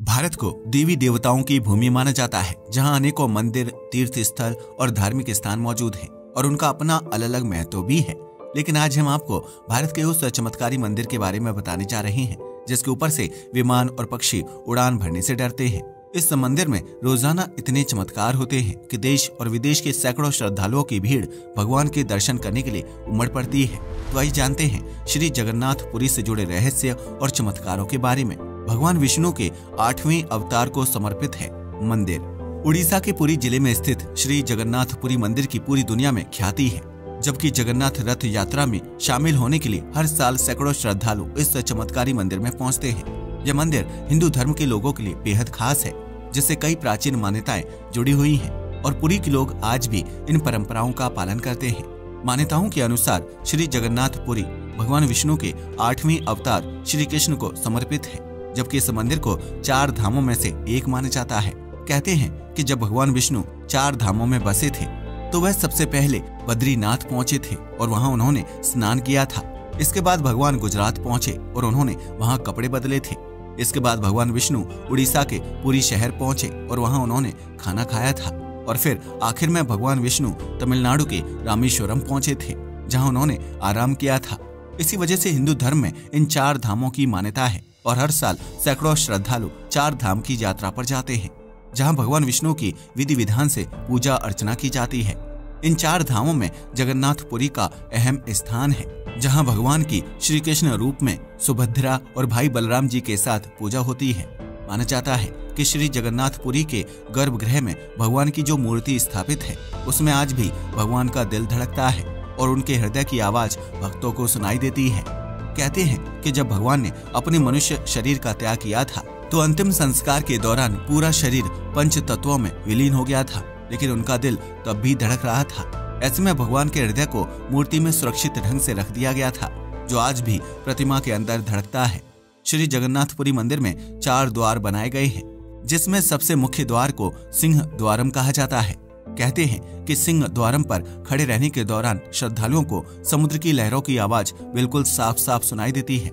भारत को देवी देवताओं की भूमि माना जाता है, जहां अनेकों मंदिर, तीर्थ स्थल और धार्मिक स्थान मौजूद हैं और उनका अपना अलग अलग महत्व भी है। लेकिन आज हम आपको भारत के उस चमत्कारी मंदिर के बारे में बताने जा रहे हैं जिसके ऊपर से विमान और पक्षी उड़ान भरने से डरते हैं। इस मंदिर में रोजाना इतने चमत्कार होते हैं कि देश और विदेश के सैकड़ों श्रद्धालुओं की भीड़ भगवान के दर्शन करने के लिए उमड़ पड़ती है। तो आइए जानते हैं श्री जगन्नाथपुरी से जुड़े रहस्य और चमत्कारों के बारे में। भगवान विष्णु के 8वें अवतार को समर्पित है मंदिर। उड़ीसा के पुरी जिले में स्थित श्री जगन्नाथपुरी मंदिर की पूरी दुनिया में ख्याति है, जबकि जगन्नाथ रथ यात्रा में शामिल होने के लिए हर साल सैकड़ों श्रद्धालु इस चमत्कारी मंदिर में पहुंचते हैं। यह मंदिर हिंदू धर्म के लोगों के लिए बेहद खास है, जिससे कई प्राचीन मान्यताएं जुड़ी हुई हैं और पुरी के लोग आज भी इन परंपराओं का पालन करते हैं। मान्यताओं के अनुसार श्री जगन्नाथपुरी भगवान विष्णु के 8वें अवतार श्री कृष्ण को समर्पित है, जबकि इस मंदिर को 4 धामों में से एक माना जाता है। कहते हैं कि जब भगवान विष्णु 4 धामों में बसे थे तो वह सबसे पहले बद्रीनाथ पहुंचे थे और वहां उन्होंने स्नान किया था। इसके बाद भगवान गुजरात पहुंचे और उन्होंने वहां कपड़े बदले थे। इसके बाद भगवान विष्णु उड़ीसा के पुरी शहर पहुंचे और वहां उन्होंने खाना खाया था। और फिर आखिर में भगवान विष्णु तमिलनाडु के रामेश्वरम पहुंचे थे, जहां उन्होंने आराम किया था। इसी वजह से हिंदू धर्म में इन 4 धामों की मान्यता है और हर साल सैकड़ों श्रद्धालु 4 धाम की यात्रा पर जाते हैं, जहां भगवान विष्णु की विधि विधान से पूजा अर्चना की जाती है। इन 4 धामों में जगन्नाथपुरी का अहम स्थान है, जहां भगवान की श्री कृष्ण रूप में सुभद्रा और भाई बलराम जी के साथ पूजा होती है। माना जाता है कि श्री जगन्नाथपुरी के गर्भगृह में भगवान की जो मूर्ति स्थापित है, उसमें आज भी भगवान का दिल धड़कता है और उनके हृदय की आवाज भक्तों को सुनाई देती है। कहते हैं कि जब भगवान ने अपने मनुष्य शरीर का त्याग किया था तो अंतिम संस्कार के दौरान पूरा शरीर 5 तत्वों में विलीन हो गया था, लेकिन उनका दिल तब भी धड़क रहा था। ऐसे में भगवान के हृदय को मूर्ति में सुरक्षित ढंग से रख दिया गया था, जो आज भी प्रतिमा के अंदर धड़कता है। श्री जगन्नाथपुरी मंदिर में 4 द्वार बनाए गए हैं, जिसमें सबसे मुख्य द्वार को सिंह द्वारम कहा जाता है। कहते हैं कि सिंह द्वारम पर खड़े रहने के दौरान श्रद्धालुओं को समुद्र की लहरों की आवाज बिल्कुल साफ साफ सुनाई देती है,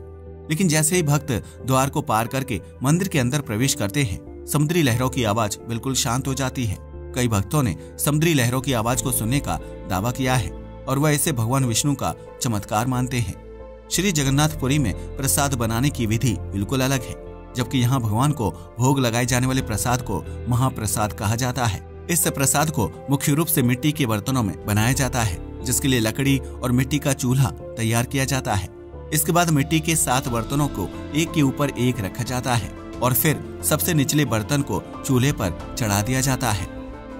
लेकिन जैसे ही भक्त द्वार को पार करके मंदिर के अंदर प्रवेश करते हैं, समुद्री लहरों की आवाज बिल्कुल शांत हो जाती है। कई भक्तों ने समुद्री लहरों की आवाज को सुनने का दावा किया है और वह इसे भगवान विष्णु का चमत्कार मानते हैं। श्री जगन्नाथपुरी में प्रसाद बनाने की विधि बिल्कुल अलग है, जबकि यहाँ भगवान को भोग लगाए जाने वाले प्रसाद को महाप्रसाद कहा जाता है। इस प्रसाद को मुख्य रूप से मिट्टी के बर्तनों में बनाया जाता है, जिसके लिए लकड़ी और मिट्टी का चूल्हा तैयार किया जाता है। इसके बाद मिट्टी के 7 बर्तनों को एक के ऊपर एक रखा जाता है और फिर सबसे निचले बर्तन को चूल्हे पर चढ़ा दिया जाता है,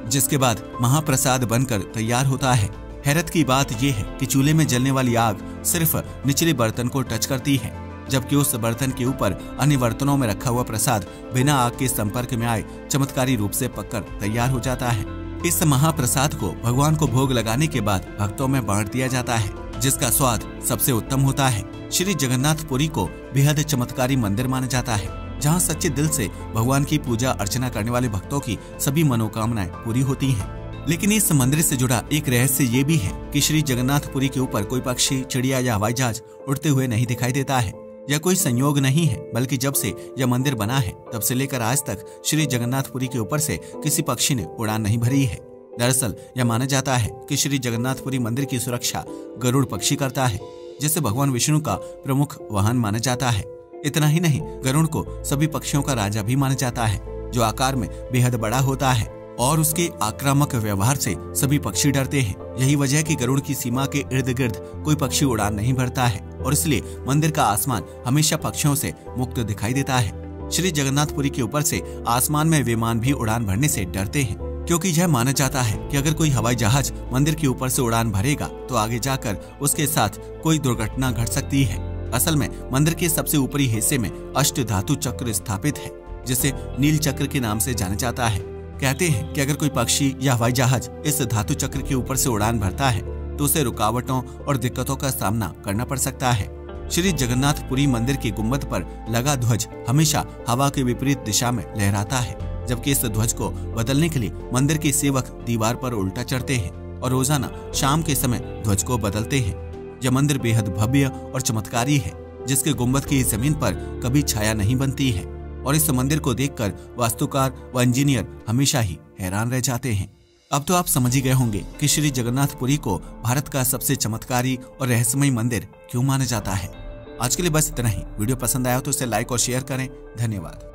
जिसके बाद महाप्रसाद बनकर तैयार होता है। हैरत की बात यह है कि चूल्हे में जलने वाली आग सिर्फ निचले बर्तन को टच करती है, जबकि उस बर्तन के ऊपर अन्य बर्तनों में रखा हुआ प्रसाद बिना आग के संपर्क में आए चमत्कारी रूप से पककर तैयार हो जाता है। इस महाप्रसाद को भगवान को भोग लगाने के बाद भक्तों में बांट दिया जाता है, जिसका स्वाद सबसे उत्तम होता है। श्री जगन्नाथपुरी को बेहद चमत्कारी मंदिर माना जाता है, जहां सच्चे दिल से भगवान की पूजा अर्चना करने वाले भक्तों की सभी मनोकामनाएं पूरी होती हैं। लेकिन इस मंदिर से जुड़ा एक रहस्य ये भी है कि श्री जगन्नाथपुरी के ऊपर कोई पक्षी, चिड़िया या हवाई जहाज उड़ते हुए नहीं दिखाई देता है। यह कोई संयोग नहीं है, बल्कि जब से यह मंदिर बना है तब से लेकर आज तक श्री जगन्नाथपुरी के ऊपर से किसी पक्षी ने उड़ान नहीं भरी है। दरअसल यह माना जाता है कि श्री जगन्नाथपुरी मंदिर की सुरक्षा गरुड़ पक्षी करता है, जिसे भगवान विष्णु का प्रमुख वाहन माना जाता है। इतना ही नहीं, गरुड़ को सभी पक्षियों का राजा भी माना जाता है, जो आकार में बेहद बड़ा होता है और उसके आक्रामक व्यवहार से सभी पक्षी डरते हैं। यही वजह है कि गरुड़ की सीमा के इर्द गिर्द कोई पक्षी उड़ान नहीं भरता है और इसलिए मंदिर का आसमान हमेशा पक्षियों से मुक्त दिखाई देता है। श्री जगन्नाथपुरी के ऊपर से आसमान में विमान भी उड़ान भरने से डरते हैं, क्योंकि यह माना जाता है कि अगर कोई हवाई जहाज मंदिर के ऊपर से उड़ान भरेगा तो आगे जाकर उसके साथ कोई दुर्घटना घट सकती है। असल में मंदिर के सबसे ऊपरी हिस्से में अष्ट धातु चक्र स्थापित है, जिसे नील चक्र के नाम से जाना जाता है। कहते हैं कि अगर कोई पक्षी या हवाई जहाज इस धातु चक्र के ऊपर से उड़ान भरता है तो उसे रुकावटों और दिक्कतों का सामना करना पड़ सकता है। श्री जगन्नाथपुरी मंदिर के गुंबद पर लगा ध्वज हमेशा हवा के विपरीत दिशा में लहराता है, जबकि इस ध्वज को बदलने के लिए मंदिर के सेवक दीवार पर उल्टा चढ़ते हैं और रोजाना शाम के समय ध्वज को बदलते हैं। यह मंदिर बेहद भव्य और चमत्कारी है, जिसके गुंबद की जमीन पर कभी छाया नहीं बनती है और इस मंदिर को देखकर वास्तुकार व इंजीनियर हमेशा ही हैरान रह जाते हैं। अब तो आप समझ ही गए होंगे कि श्री जगन्नाथपुरी को भारत का सबसे चमत्कारी और रहस्यमय मंदिर क्यों माना जाता है। आज के लिए बस इतना ही। वीडियो पसंद आया तो इसे लाइक और शेयर करें। धन्यवाद।